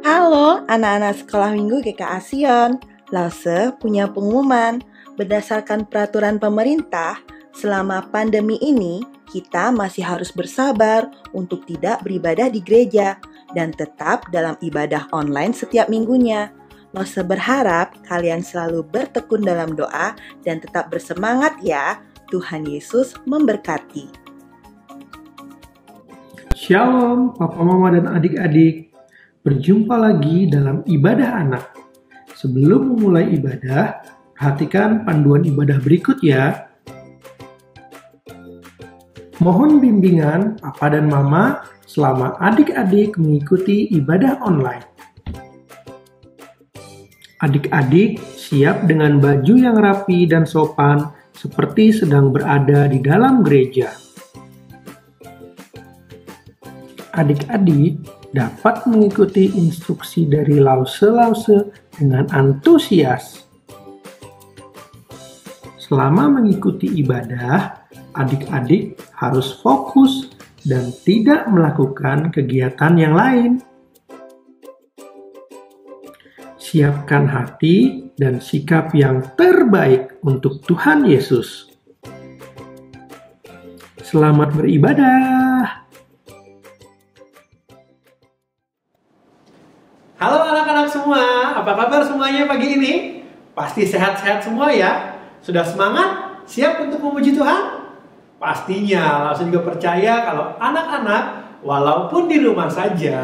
Halo anak-anak sekolah minggu GKA Sion. Lause punya pengumuman. Berdasarkan peraturan pemerintah, selama pandemi ini kita masih harus bersabar untuk tidak beribadah di gereja dan tetap dalam ibadah online setiap minggunya. Lause berharap kalian selalu bertekun dalam doa dan tetap bersemangat ya. Tuhan Yesus memberkati. Shalom Papa Mama dan adik-adik. Berjumpa lagi dalam ibadah anak. Sebelum memulai ibadah, perhatikan panduan ibadah berikut ya. Mohon bimbingan Papa dan Mama selama adik-adik mengikuti ibadah online. Adik-adik siap dengan baju yang rapi dan sopan seperti sedang berada di dalam gereja. Adik-adik dapat mengikuti instruksi dari lause-lause dengan antusias. Selama mengikuti ibadah, adik-adik harus fokus dan tidak melakukan kegiatan yang lain. Siapkan hati dan sikap yang terbaik untuk Tuhan Yesus. Selamat beribadah! Halo anak-anak semua, apa kabar semuanya pagi ini? Pasti sehat-sehat semua ya? Sudah semangat? Siap untuk memuji Tuhan? Pastinya, langsung juga percaya kalau anak-anak walaupun di rumah saja,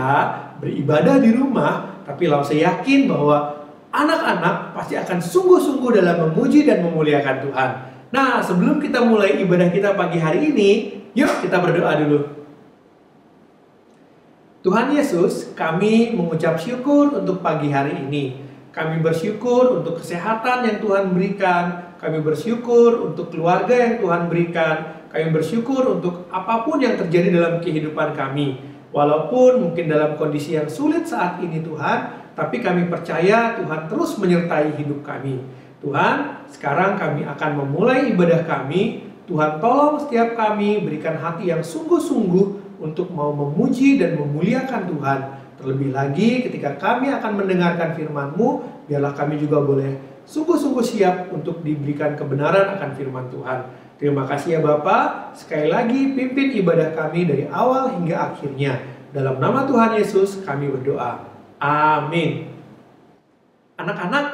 beribadah di rumah, tapi langsung yakin bahwa anak-anak pasti akan sungguh-sungguh dalam memuji dan memuliakan Tuhan. Nah, sebelum kita mulai ibadah kita pagi hari ini, yuk kita berdoa dulu. Tuhan Yesus, kami mengucap syukur untuk pagi hari ini. Kami bersyukur untuk kesehatan yang Tuhan berikan. Kami bersyukur untuk keluarga yang Tuhan berikan. Kami bersyukur untuk apapun yang terjadi dalam kehidupan kami. Walaupun mungkin dalam kondisi yang sulit saat ini Tuhan, tapi kami percaya Tuhan terus menyertai hidup kami. Tuhan, sekarang kami akan memulai ibadah kami. Tuhan tolong setiap kami berikan hati yang sungguh-sungguh untuk mau memuji dan memuliakan Tuhan. Terlebih lagi ketika kami akan mendengarkan firman-Mu, biarlah kami juga boleh sungguh-sungguh siap untuk diberikan kebenaran akan firman Tuhan. Terima kasih ya Bapa. Sekali lagi pimpin ibadah kami dari awal hingga akhirnya. Dalam nama Tuhan Yesus kami berdoa. Amin. Anak-anak,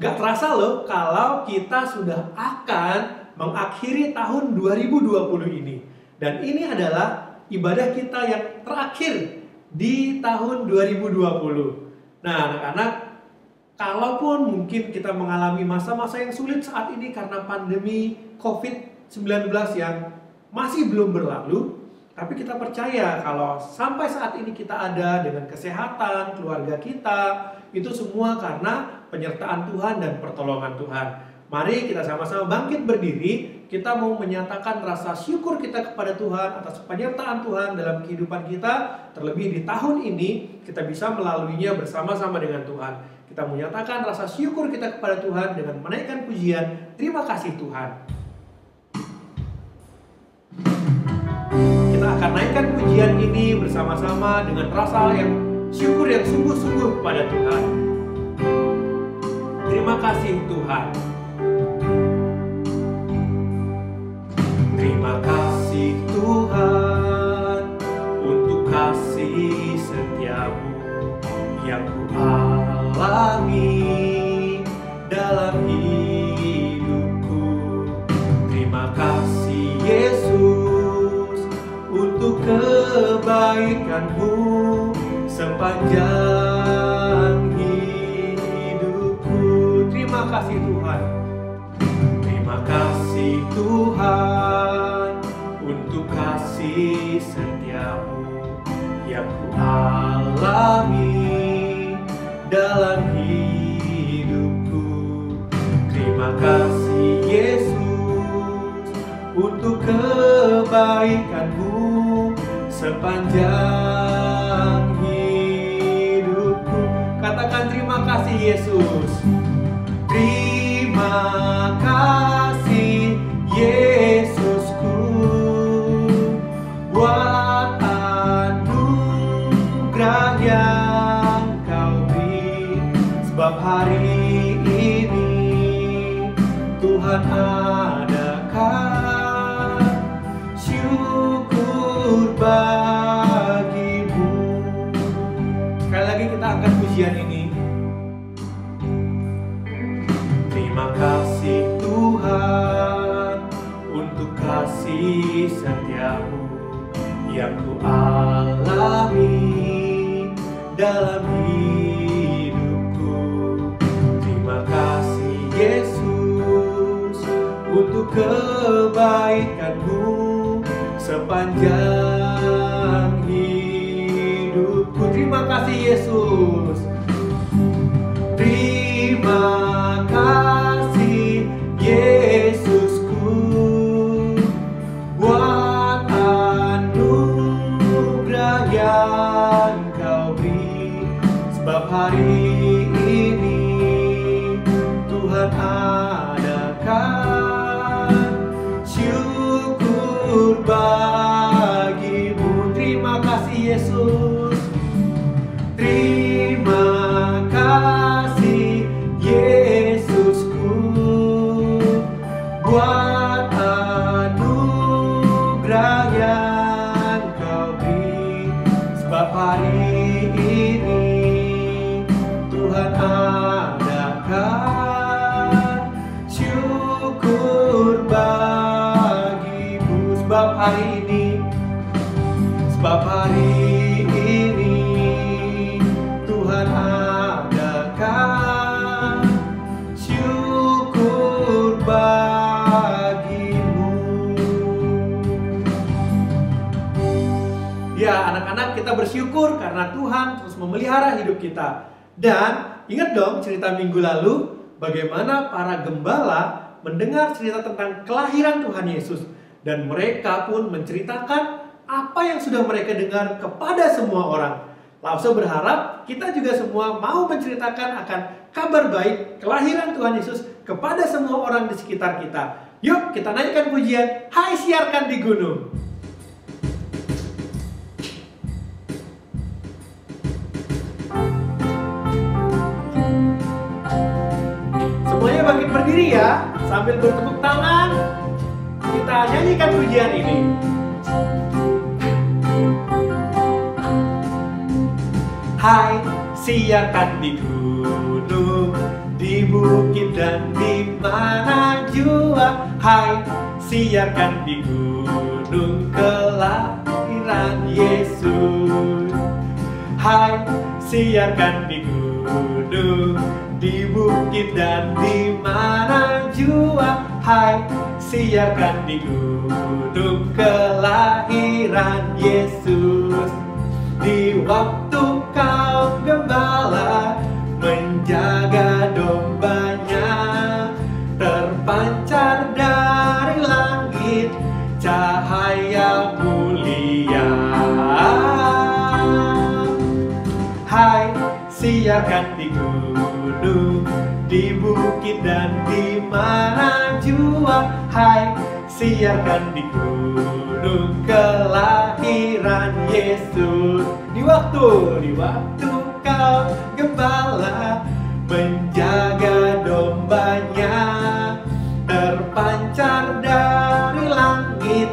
gak terasa loh kalau kita sudah akan mengakhiri tahun 2020 ini. Dan ini adalah ibadah kita yang terakhir di tahun 2020. Nah anak-anak, kalaupun mungkin kita mengalami masa-masa yang sulit saat ini karena pandemi COVID-19 yang masih belum berlalu, tapi kita percaya kalau sampai saat ini kita ada dengan kesehatan, keluarga kita, itu semua karena penyertaan Tuhan dan pertolongan Tuhan. Mari kita sama-sama bangkit berdiri. Kita mau menyatakan rasa syukur kita kepada Tuhan atas penyertaan Tuhan dalam kehidupan kita. Terlebih di tahun ini kita bisa melaluinya bersama-sama dengan Tuhan. Kita menyatakan rasa syukur kita kepada Tuhan dengan menaikkan pujian. Terima kasih Tuhan. Kita akan naikkan pujian ini bersama-sama dengan rasa yang syukur yang sungguh-sungguh kepada Tuhan. Terima kasih Tuhan. Terima kasih Tuhan untuk kasih setiamu yang ku alami dalam hidupku. Terima kasih Yesus untuk kebaikan-Mu sepanjang hidupku. Terima kasih Tuhan. Terima kasih Tuhan untuk kasih setiamu yang ku alami dalam hidupku. Terima kasih Yesus untuk kebaikan-Mu sepanjang hidupku. Katakan terima kasih Yesus. Terima kasih Yesusku buat anugerah yang Kau hari ini Tuhan adakan syukur bagimu. Sekali lagi kita angkat pujian ini. Terima kasih Tuhan untuk kasih setiamu yang ku alami dalam hidupku. Terima kasih Yesus untuk kebaikanmu sepanjang hidupku. Terima kasih Yesus. Terima kasih Yesusku buat anugerah yang Kau beri, sebab hari ini Tuhan adakan syukur bagimu. Terima kasih Yesus. Terima kasih Yesusku buat anugerah yang Kau beri, sebab hari ini Tuhan adakan syukur bagimu. Sebab hari ini Tuhan adakan syukur bagimu. Ya, anak-anak, kita bersyukur karena Tuhan terus memelihara hidup kita. Dan ingat dong cerita minggu lalu, bagaimana para gembala mendengar cerita tentang kelahiran Tuhan Yesus. Dan mereka pun menceritakan apa yang sudah mereka dengar kepada semua orang. Lause berharap kita juga semua mau menceritakan akan kabar baik kelahiran Tuhan Yesus kepada semua orang di sekitar kita. Yuk kita naikkan pujian, hai siarkan di gunung. Semuanya bangkit berdiri ya, sambil bertepuk tangan. Kita nyanyikan pujian ini. Hai, siarkan di gunung, di bukit dan di mana jua. Hai, siarkan di gunung kelahiran Yesus. Hai, siarkan di gunung, di bukit dan di mana jua. Hai, siarkan di gunung kelahiran Yesus. Di waktu kau gembala menjaga dombanya, terpancar dari langit cahaya mulia. Hai, siarkan di gunung, di bukit dan di mana jua. Hai, siarkan di gunung kelahiran Yesus. Di waktu kau gembala menjaga dombanya, terpancar dari langit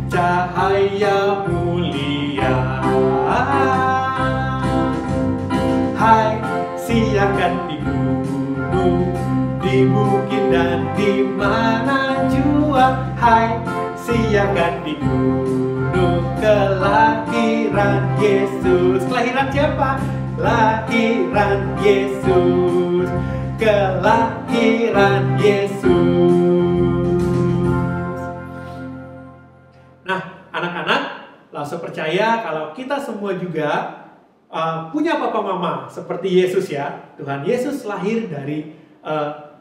cahaya mulia. Hai, siarkan di gunung, di bukit dan di mana jua. Hai, siarkan di gunung kelahiran Yesus. Kelahiran siapa? Kelahiran Yesus. Kelahiran Yesus. Nah, anak-anak, langsung percaya kalau kita semua juga punya papa mama seperti Yesus ya. Tuhan Yesus lahir dari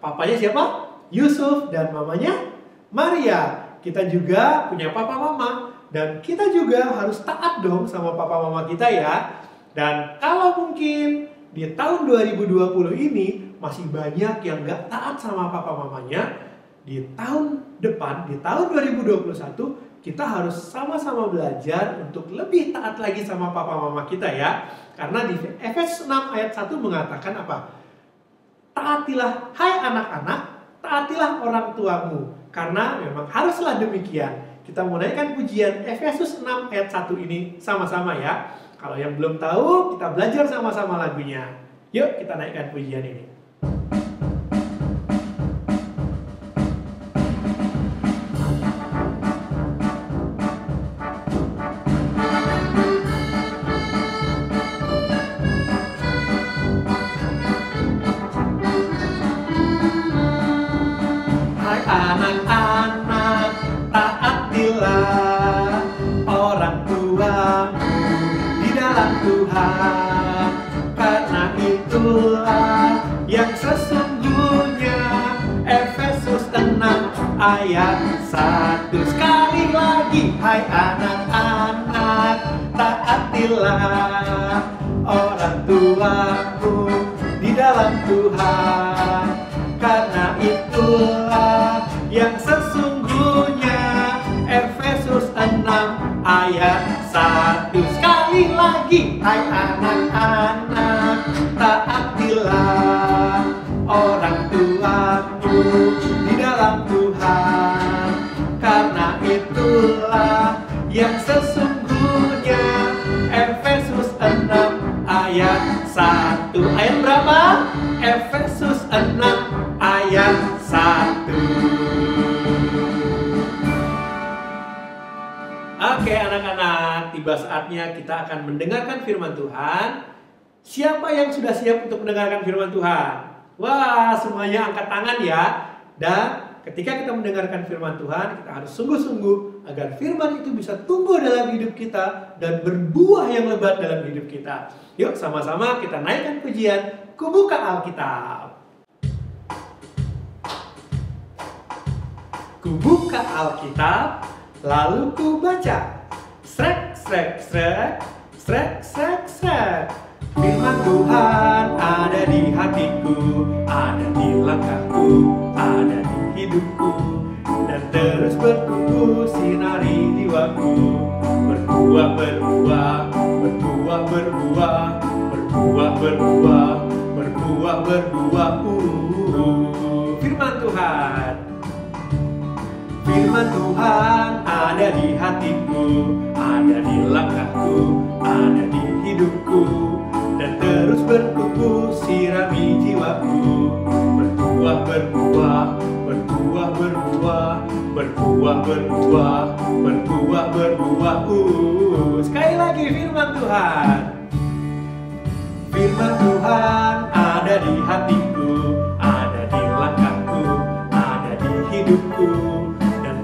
papanya siapa? Yusuf, dan mamanya Maria. Kita juga punya papa mama, dan kita juga harus taat dong sama papa mama kita ya. Dan kalau mungkin di tahun 2020 ini masih banyak yang gak taat sama papa mamanya, di tahun depan, di tahun 2021, kita harus sama-sama belajar untuk lebih taat lagi sama papa mama kita ya. Karena di Efesus 6 ayat 1 mengatakan apa? taatilah hai anak-anak, taatilah orang tuamu. Karena memang haruslah demikian. Kita mau naikkan pujian Efesus 6 ayat 1 ini sama-sama ya. Kalau yang belum tahu, kita belajar sama-sama lagunya. Yuk kita naikkan pujian ini. Hai anak-anak, taatilah orang tuamu di dalam Tuhan, karena itulah yang sesungguhnya. Efesus 6 ayat 1. Sekali lagi, hai anak-anak, taatilah orang tuamu di dalam Tuhan, karena itulah yang sesungguhnya. Efesus 6 ayat 1. Sekali lagi, hai anak-anak, taatilah orang tuamu di dalam Tuhan, karena itulah yang sesungguhnya. Efesus 6 ayat 1. Ayat berapa? Efesus 6 ayat 1. Oke anak-anak, tiba saatnya kita akan mendengarkan firman Tuhan. Siapa yang sudah siap untuk mendengarkan firman Tuhan? Wah, semuanya angkat tangan ya. Dan ketika kita mendengarkan firman Tuhan, kita harus sungguh-sungguh agar firman itu bisa tumbuh dalam hidup kita dan berbuah yang lebat dalam hidup kita. Yuk sama-sama kita naikkan pujian, Kubuka Alkitab. Kubuka Alkitab, lalu ku baca. Srek, srek, srek, srek, srek, srek. Firman Tuhan ada di hatiku, ada di langkahku, ada di hidupku, dan terus bertumbuh sinari jiwaku. Berbuah, berbuah, berbuah, berbuah, berbuah, berbuah, berbuah, berbuah. Firman Tuhan. Firman Tuhan ada di hatiku, ada di langkahku, ada di hidupku, dan terus bertumbuh sirami jiwaku. Berbuah, berbuah, berbuah, berbuah, berbuah, berbuah, berbuah, berbuah. Sekali lagi firman Tuhan. Firman Tuhan ada di hatiku, ada di langkahku, ada di hidupku,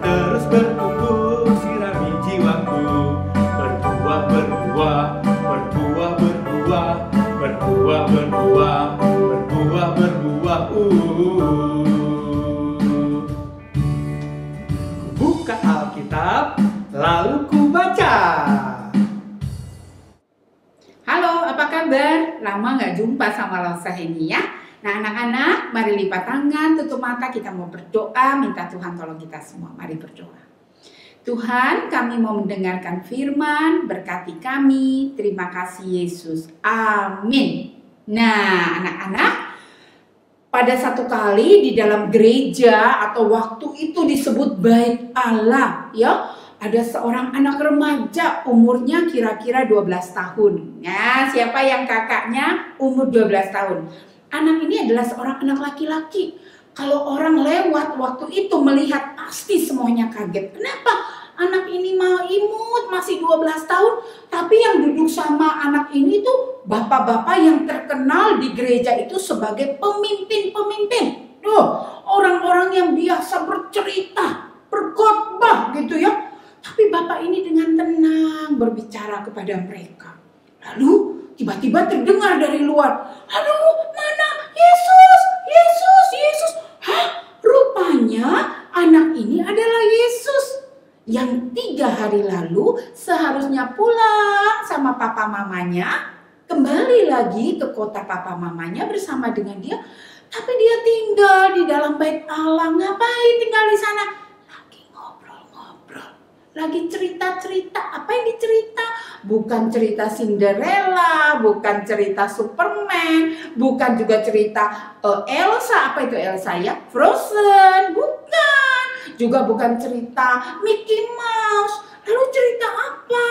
terus bertumbuh sirami jiwaku. Berbuah, berbuah, berbuah, berbuah, berbuah, berbuah, berbuah, berbuah. Kubuka Alkitab, lalu ku baca. Halo, apa kabar? Lama nggak jumpa sama Losa ini ya. Nah anak-anak, mari lipat tangan, tutup mata, kita mau berdoa, minta Tuhan tolong kita semua. Mari berdoa. Tuhan, kami mau mendengarkan firman, berkati kami. Terima kasih Yesus. Amin. Nah anak-anak, pada satu kali di dalam gereja atau waktu itu disebut Bait Allah, ya. Ada seorang anak remaja umurnya kira-kira 12 tahun. Nah, siapa yang kakaknya umur 12 tahun? Anak ini adalah seorang anak laki-laki. Kalau orang lewat waktu itu melihat pasti semuanya kaget. Kenapa? Anak ini mau imut, masih 12 tahun. Tapi yang duduk sama anak ini tuh bapak-bapak yang terkenal di gereja itu sebagai pemimpin-pemimpin. Orang-orang yang biasa bercerita, berkhotbah gitu ya. Tapi bapak ini dengan tenang berbicara kepada mereka. Lalu tiba-tiba terdengar dari luar, aduh mana Yesus, Yesus, Yesus. Hah? Rupanya anak ini adalah Yesus yang 3 hari lalu seharusnya pulang sama papa mamanya, kembali lagi ke kota papa mamanya bersama dengan dia. Tapi dia tinggal di dalam Bait Allah. Ngapain tinggal di sana? Lagi ngobrol-ngobrol, lagi cerita-cerita. Apa yang dicerita? Bukan cerita Cinderella, bukan cerita Superman, bukan juga cerita Elsa. Apa itu Elsa ya? Frozen, bukan. Juga bukan cerita Mickey Mouse. Lalu cerita apa?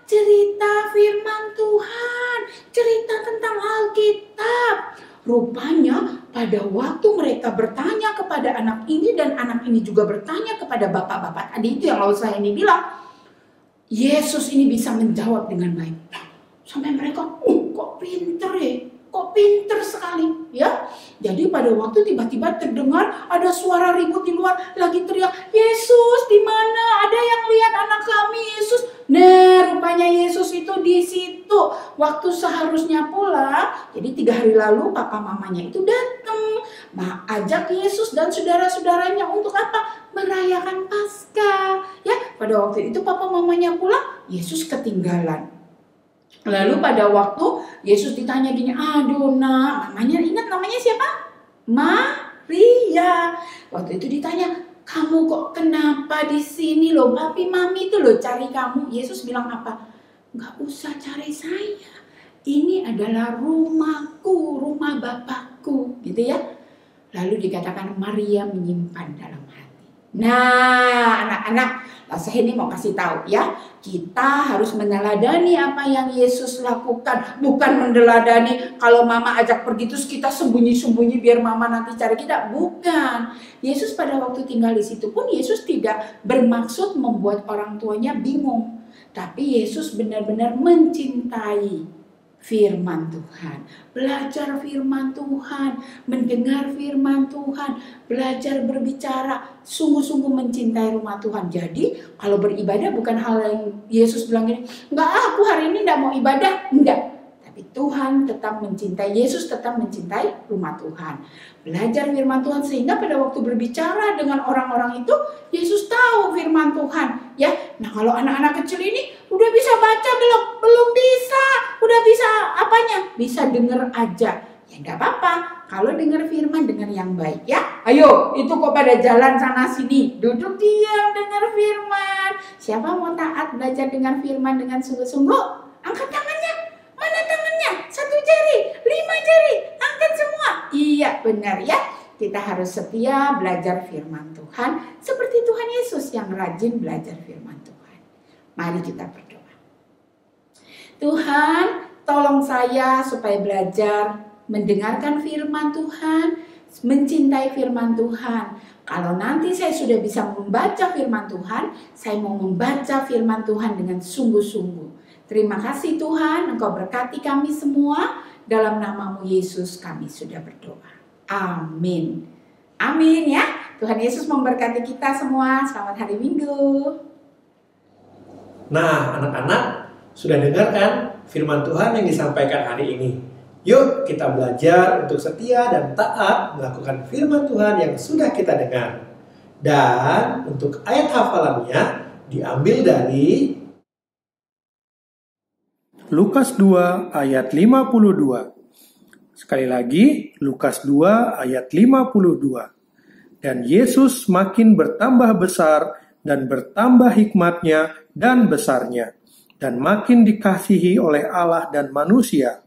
Cerita firman Tuhan, cerita tentang Alkitab. Rupanya pada waktu mereka bertanya kepada anak ini dan anak ini juga bertanya kepada bapak-bapak tadi itu yang lalu saya ini bilang, Yesus ini bisa menjawab dengan baik. Sampai mereka, kok pinter ya, kok pinter sekali ya. Jadi pada waktu tiba-tiba terdengar ada suara ribut di luar, lagi teriak, Yesus di mana? Ada yang lihat anak kami Yesus? Nah, rupanya Yesus itu di situ. Waktu seharusnya pulang, jadi 3 hari lalu papa mamanya itu datang, ajak Yesus dan saudara-saudaranya untuk apa? Merayakan Paskah. Ya, pada waktu itu papa mamanya pulang, Yesus ketinggalan. Lalu pada waktu Yesus ditanya gini, aduh nak, mamanya ingat namanya siapa? Maria. Waktu itu ditanya, kamu kok kenapa di sini loh? Papi mami itu loh cari kamu. Yesus bilang apa? Gak usah cari saya. Ini adalah rumahku, rumah Bapakku, gitu ya. Lalu dikatakan Maria menyimpan dalam hati. Nah, anak-anak, saya ini mau kasih tahu ya, kita harus meneladani apa yang Yesus lakukan, bukan meneladani kalau mama ajak pergi terus kita sembunyi-sembunyi biar mama nanti cari kita, bukan. Yesus pada waktu tinggal di situ pun Yesus tidak bermaksud membuat orang tuanya bingung, tapi Yesus benar-benar mencintai firman Tuhan, belajar firman Tuhan, mendengar firman Tuhan, belajar berbicara, sungguh-sungguh mencintai rumah Tuhan. Jadi kalau beribadah bukan hal yang Yesus bilang gini, enggak aku hari ini enggak mau ibadah, enggak. Tapi Tuhan tetap mencintai, Yesus tetap mencintai rumah Tuhan. Belajar firman Tuhan sehingga pada waktu berbicara dengan orang-orang itu, Yesus tahu firman Tuhan. Ya, nah kalau anak-anak kecil ini udah bisa baca belum? Belum bisa. Udah bisa apanya? Bisa denger aja. Ya enggak apa-apa. Kalau dengar firman, dengar yang baik ya. Ayo, itu kok pada jalan sana sini. Duduk diam, dengar firman. Siapa mau taat belajar dengan firman dengan sungguh-sungguh? Angkat tangannya. Mana tangannya? 1 jari, 5 jari. Angkat semua. Iya, benar ya. Kita harus setia belajar firman Tuhan. Seperti Tuhan Yesus yang rajin belajar firman Tuhan. Mari kita berdoa. Tuhan, tolong saya supaya belajar mendengarkan firman Tuhan, mencintai firman Tuhan. Kalau nanti saya sudah bisa membaca firman Tuhan, saya mau membaca firman Tuhan dengan sungguh-sungguh. Terima kasih Tuhan, Engkau berkati kami semua. Dalam nama-Mu Yesus kami sudah berdoa. Amin. Amin ya. Tuhan Yesus memberkati kita semua. Selamat hari Minggu. Nah, anak-anak, sudah dengar kan firman Tuhan yang disampaikan hari ini? Yuk kita belajar untuk setia dan taat melakukan firman Tuhan yang sudah kita dengar. Dan untuk ayat hafalannya diambil dari Lukas 2 ayat 52. Sekali lagi, Lukas 2 ayat 52. Dan Yesus makin bertambah besar dan bertambah hikmatnya dan besarnya, dan makin dikasihi oleh Allah dan manusia.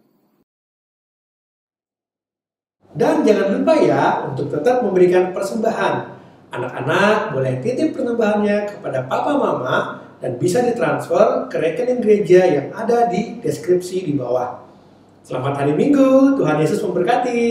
Dan jangan lupa ya untuk tetap memberikan persembahan. Anak-anak boleh titip persembahannya kepada papa mama dan bisa ditransfer ke rekening gereja yang ada di deskripsi di bawah. Selamat hari Minggu, Tuhan Yesus memberkati.